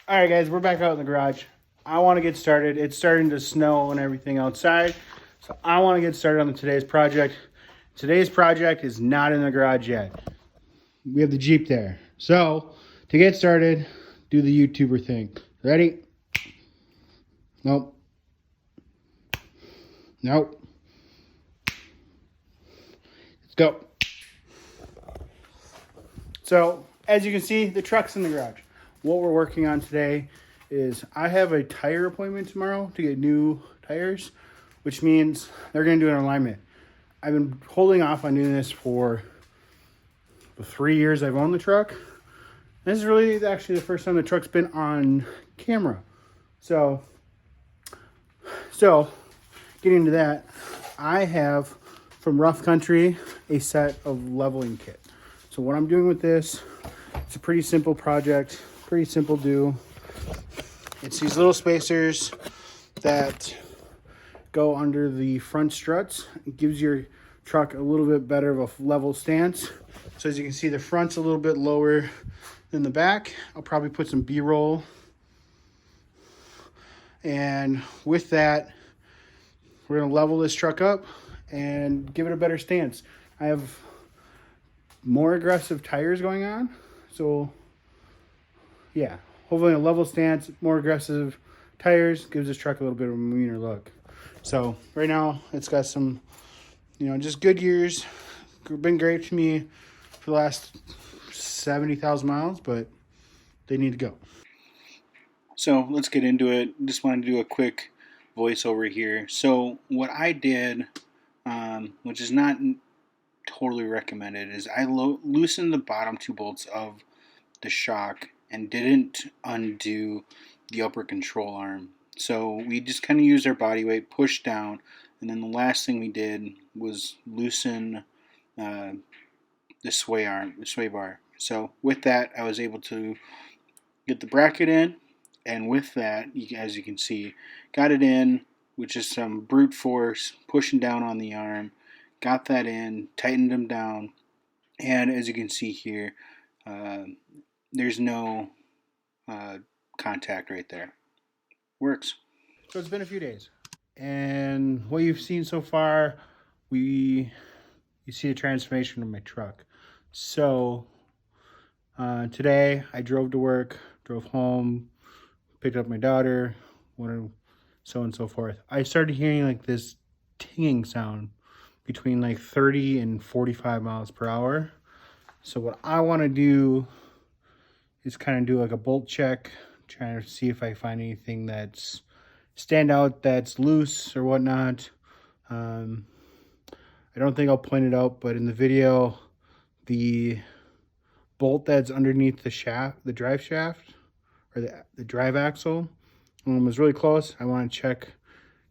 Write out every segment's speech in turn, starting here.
All right, guys, we're back out in the garage. I want to get started. It's starting to snow and everything outside, so I want to get started on today's project. Today's project is not in the garage yet. We have the Jeep there. So, to get started, do the YouTuber thing. Ready? Nope. Nope. Let's go. So, as you can see, the truck's in the garage. What we're working on today is I have a tire appointment tomorrow to get new tires, which means they're going to do an alignment. I've been holding off on doing this for the 3 years I've owned the truck. This is really actually the first time the truck's been on camera. So getting into that, I have from Rough Country a set of leveling kit. So what I'm doing with this, it's a pretty simple project, pretty simple do. It's these little spacers that go under the front struts. It gives your truck a little bit better of a level stance. So as you can see, the front's a little bit lower than the back. I'll probably put some B-roll. And with that, we're gonna level this truck up and give it a better stance. I have more aggressive tires going on. So yeah, hopefully a level stance, more aggressive tires gives this truck a little bit of a meaner look. So right now it's got some, just good years. Been great to me for the last 70,000 miles, but they need to go. So let's get into it. Just wanted to do a quick voiceover here. So what I did, which is not totally recommended, is I loosened the bottom two bolts of the shock and didn't undo the upper control arm. So we just kind of used our body weight, pushed down, and then the last thing we did was loosen the sway bar. So with that, I was able to get the bracket in, and with that, as you can see, got it in, which is some brute force, pushing down on the arm, got that in, tightened them down, and as you can see here, there's no contact right there. Works. So it's been a few days, and what you've seen so far, you see the transformation of my truck. So today I drove to work, drove home, picked up my daughter, so on and so forth. I started hearing like this tinging sound between like 30 and 45 miles per hour. So what I want to do is kind of do like a bolt check, trying to see if I find anything that's stand out, that's loose or whatnot. I don't think I'll point it out, but in the video, the bolt that's underneath the shaft, the drive shaft, or the drive axle, was really close. I want to check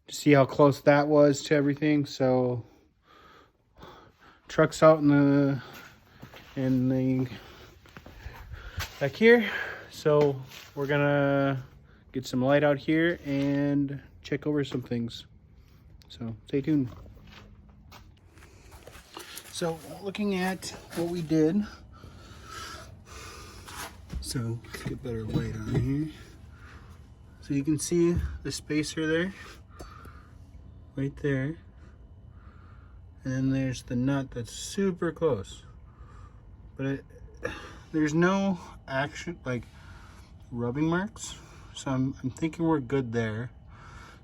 to see how close that was to everything. So truck's out in the back here. So we're gonna get some light out here and check over some things. So stay tuned. So looking at what we did, so let's get better light on here. So you can see the spacer there, right there. And then there's the nut that's super close. But there's no action, like rubbing marks. So I'm thinking we're good there.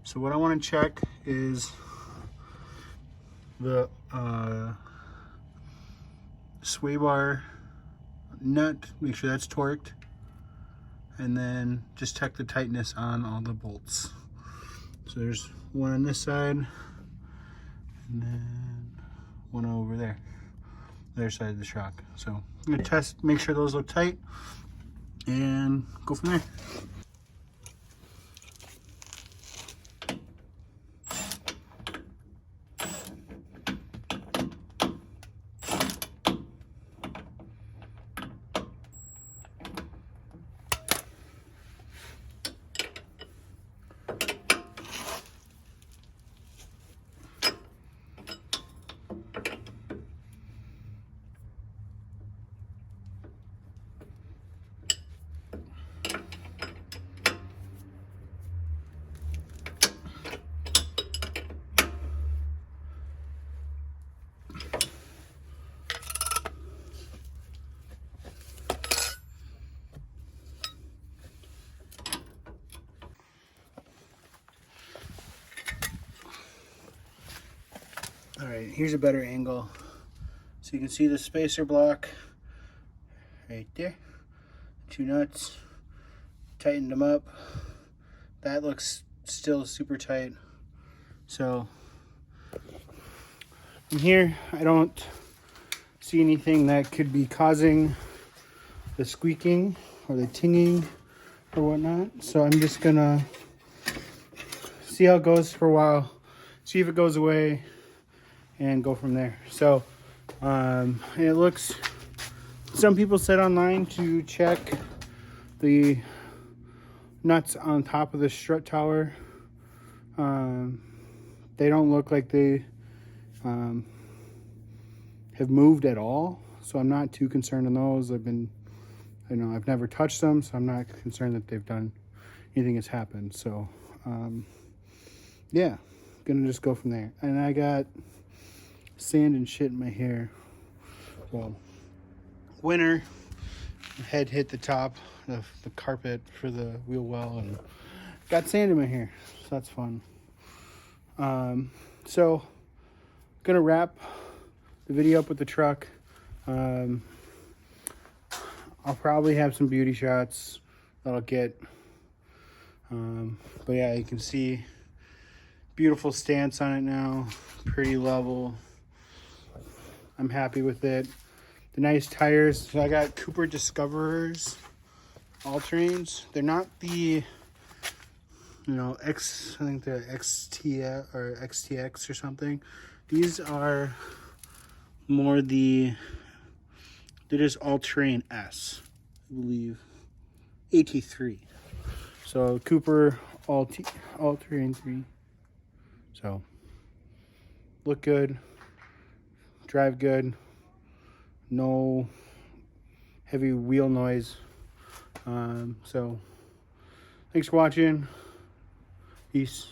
So what I want to check is the sway bar nut, make sure that's torqued, and then just check the tightness on all the bolts. So there's one on this side, and then one over there, the other side of the shock. So I'm gonna test, make sure those look tight, and go from there. right, here's a better angle. So you can see the spacer block right there. 2 nuts. Tightened them up. That looks still super tight. So in here, I don't see anything that could be causing the squeaking or the tinging or whatnot. So I'm just gonna see how it goes for a while, see if it goes away, and go from there. So it looks, some people said online to check the nuts on top of the strut tower. They don't look like they have moved at all, so I'm not too concerned on those. I've never touched them, so I'm not concerned that they've done anything has happened. So yeah, gonna just go from there. And I got sand and shit in my hair. Well, winter, head hit the top of the carpet for the wheel well, and got sand in my hair, so that's fun. So gonna wrap the video up with the truck. I'll probably have some beauty shots that I'll get. But yeah, you can see beautiful stance on it now, pretty level. I'm happy with it. The nice tires. So I got Cooper Discoverers all-terrains. They're not the, I think they're XTX or XTX or something. These are more they're just all-terrain S, I believe. AT3. So Cooper all-terrain 3. So look good, drive good, no heavy wheel noise. So thanks for watching. Peace.